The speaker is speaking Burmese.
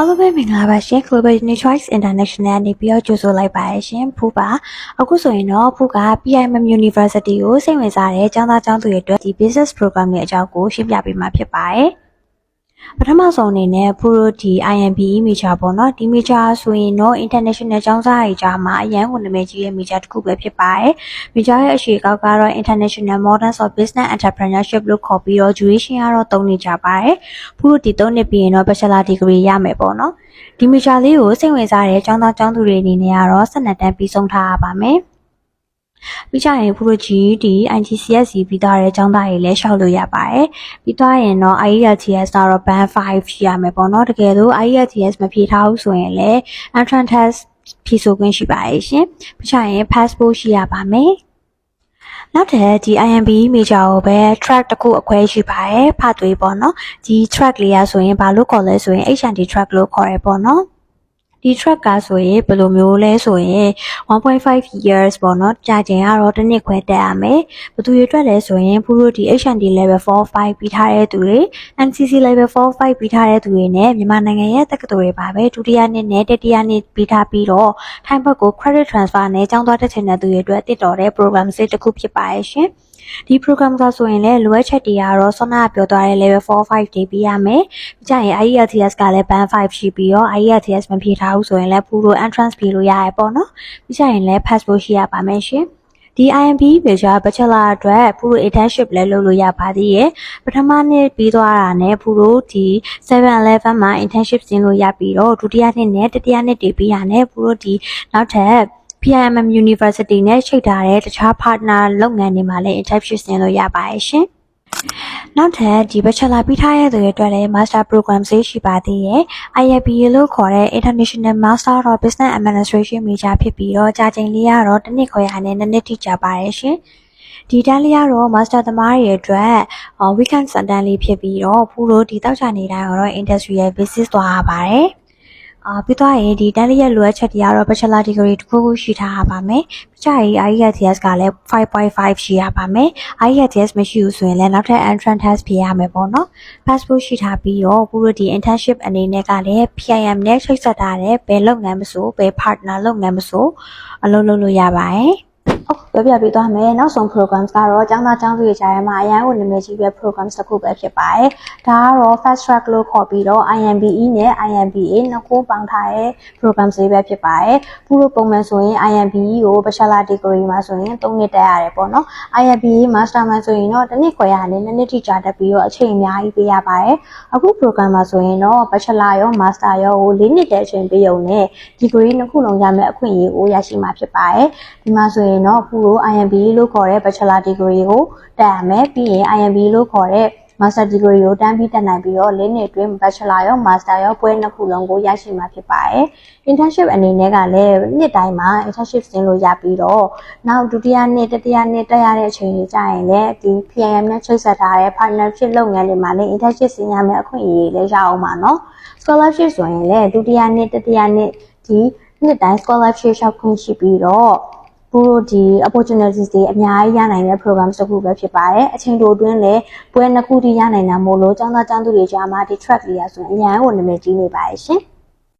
အားလုံးပဲမင်္ဂလာပါရှင် Global Choice International နေပြီးတော့ကြိုဆိုလိုက်ပါရရှင်ဖူးပါအခုဆိုရင်တော့ဖူးက PIMM University ကိုစိတ်ဝင်စားတဲ့ကျောင်းသားကျောင်းသူတွေအတွက်ဒီ business program ရဲ့အကြောင်းကိုရှင်းပြပေးမှာဖြစ်ပါတယ်ပထမဆုံးအနေနဲ့ဖူးတို့ဒီ IMBE major ပေါ့နော်ဒီ major ဆိုရင်တော့ international ကျောင်းသားတွေကြားမှာအရန်ကိုနာမည်ကြီးတဲ့ major တစ်ခုပဲဖြစ်ပါတယ် major ရဲ့အရှိကောက်ကတော့ International Models of Business Entrepreneurship လို့ခေါ်ပြီးတော့ duration ကတော့3နှစ်ကြာပါတယ်ဖူးတို့ဒီ3နှစ်ပြီးရင်တော့ bachelor degree ရမယ်ပေါ့နော်ဒီ major လေးကိုစိတ်ဝင်စားတဲ့ကျောင်းသားကျောင်းသူတွေအနေနဲ့ကတော့12တန်းပြီးဆုံးထားရပါမယ်ပြီးကြရင်ဖူးကြီးဒီ IGCSE ပြီးသွားတဲ့ကျောင်းသားတွေလည်းရှောက်လို့ရပါတယ်ပြီးသွားရင်တော့ IELTS တော့ band 5ရှိရမယ်ပေါ့နော်တကယ်လို့ IELTS မဖြေထားဘူးဆိုရင်လည်း entrance test ဖြေဆိုခွင့်ရှိပါရဲ့ရှင်ပြီးကြရင် passport ရှိရပါမယ်နောက်ထပ်ဒီ IMBE major ကိုပဲ track တစ်ခုအခွဲရှိပါတယ်ဖတ်သွေးပေါ့နော်ဒီ track လေးရဆိုရင်ဘာလို့ခေါ်လဲဆိုရင် H&D track လို့ခေါ်ရပေါ့နော်ဒီ track ကဆိုရင်ဘယ်လိုမျိုးလဲဆိုရင်1.5 years ပေါ့နော်ကြာချိန်ကတော့တစ်နှစ်ခွဲတက်ရမယ်ဘယ်သူတွေအတွက်လဲဆိုရင်ဖူးတို့ဒီ H&D level 4-5ပြီးထားတဲ့သူတွေ NCC level 4-5ပြီးထားတဲ့သူတွေနဲ့မြန်မာနိုင်ငံရဲ့တက္ကသိုလ်တွေပါပဲဒုတိယနှစ်နဲ့တတိယနှစ်ပြီးထားပြီးတော့ထိုင်းဘက်ကို credit transfer နဲ့ကျောင်းသွားတက်ချင်တဲ့သူတွေအတွက်တည်တော်တဲ့ program စစ်တစ်ခုဖြစ်ပါရဲ့ရှင်ဒီ program ကဆိုရင်လည်းလိုအပ်ချက်တွေကတော့ဆောနာပြောသွားတဲ့ level 4-5တွေပြီးရမယ်။ပြီးကြရင် IELTS ကလည်း band 5ရှိပြီးတော့ IELTS မဖြေထားဘူးဆိုရင်လည်းဖူးလို့ entrance ဖြေလို့ရရပေါ့နော်။ပြီးကြရင်လည်း passport ရှိရပါမယ်ရှင်။ဒီ IMBE major bachelor အတွက်ဖူးလို့ internship လည်းလုပ်လို့ရပါသေးရဲ့။ပထမနှစ်ပြီးသွားတာနဲ့ဖူးလို့ဒီ 7-11 မှာ internship ဆင်းလို့ရပြီးတော့ဒုတိယနှစ်နဲ့တတိယနှစ်တွေပြီးရနဲ့ဖူးလို့ဒီနောက်ထပ်PIMM University နဲ့ချိတ်ထားတဲ့တခြား partner လုပ်ငန်းတွေမှာလည်း internship ဆင်းလို့ရပါရဲ့ရှင်။နောက်ထပ်ဒီ bachelor ပြီးထားတဲ့သူတွေအတွက်လည်း master program ဆေးရှိပါသေးရဲ့။ IMBA လို့ခေါ်တဲ့ International Master of Business Administration major ဖြစ်ပြီးတော့ကြာချိန်လေးကတော့တစ်နှစ်ခွဲရနဲ့2နှစ်ထိကြာပါရဲ့ရှင်။ဒီတန်းလေးကတော့ master သမားတွေအတွက် weekend စံတန်းလေးဖြစ်ပြီးတော့ဖူးတို့ဒီတောက်ချနေတိုင်းတော့ industrial basis သွားရပါတယ်။ပြီးသွားရင်ဒီတန်းလေးရဲ့လိုအပ်ချက်တွေကတော့ bachelor degree တစ်ခုခုရှိထားရပါမယ်။ပြီးကြရင် IELTS ကလည်း 5.5 ရှိရပါမယ်။ IELTS မရှိဘူးဆိုရင်လည်းနောက်ထပ် entrance test ဖြေရမယ်ပေါ့နော်။ passport ရှိထားပြီးတော့ပူလို့ဒီ internship အနေနဲ့ကလည်း PIM နဲ့ချိတ်ဆက်ထားတဲ့ဘယ်လုပ်ငန်းမဆိုဘယ် partner လုပ်ငန်းမဆိုအလုပ်လုပ်လို့ရပါတယ်။ပြောပြပေးသွားမယ်နောက်ဆုံး programs ကတော့ကျောင်းသားကျောင်းသူတွေကြားထဲမှာအရန်ကိုနာမည်ကြီးတဲ့ programs တစ်ခုပဲဖြစ်ပါတယ်ဒါကတော့ fast track လို့ခေါ်ပြီးတော့ IMBE နဲ့ IMBA နှစ်ခုပေါင်းထားတဲ့ programs လေးပဲဖြစ်ပါတယ်ပူလို့ပုံမှန်ဆိုရင် IMBE ကို bachelor degree မှာဆိုရင်3နှစ်တက်ရတယ်ပေါ့နော် IMBA master မှာဆိုရင်တော့တစ်နှစ်ခွဲရနဲ့2နှစ်ထိကြာတက်ပြီးတော့အချိန်အများကြီးပေးရပါတယ်အခု program မှာဆိုရင်တော့ bachelor ရော master ရောကို4နှစ်တဲ့အချိန်ပေးရုံနဲ့ degree နှစ်ခုလုံးရမယ့်အခွင့်အရေးကိုရရှိမှာဖြစ်ပါတယ်ဒီမှာဆိုရင်တော့ဖူးလို့ IMBE လို့ခေါ်တဲ့ bachelor degree ကိုတက်ရမယ်ပြီးရင် IMBE လို့ခေါ်တဲ့ master degree ကိုတန်းပြီးတက်နိုင်ပြီးတော့4နှစ်အတွင်း bachelor ရော master ရောပွဲနှစ်ခုလုံးကိုရရှိမှာဖြစ်ပါတယ် internship အနေနဲ့ကလည်းနှစ်တိုင်းမှာ internship ဆင်းလို့ရပြီးတော့နောက်ဒုတိယနှစ်တတိယနှစ်တက်ရတဲ့အချိန်ကြီးကြာရင်လည်းဒီ PIM နဲ့ချိတ်ဆက်ထားတဲ့ partnership လုပ်ငန်းတွေမှာလည်း internship ဆင်းရမယ့်အခွင့်အရေးလည်းရအောင်ပါနော် scholarship ဆိုရင်လည်းဒုတိယနှစ်တတိယနှစ်ဒီနှစ်တိုင်း scholarship ရှောက်ခွင့်ရှိပြီးတော့ပူတို့ဒီ opportunities တွေအများကြီးရနိုင်တဲ့ program တစ်ခုပဲဖြစ်ပါတယ်အချိန်တိုအတွင်းလည်းပွဲနှစ်ခုထိရနိုင်တာမို့လို့ကျောင်းသားကျောင်းသူတွေကြားမှာဒီ track လေးရဆိုရင်အများကိုနာမည်ကြီးနေပါရဲ့ရှင်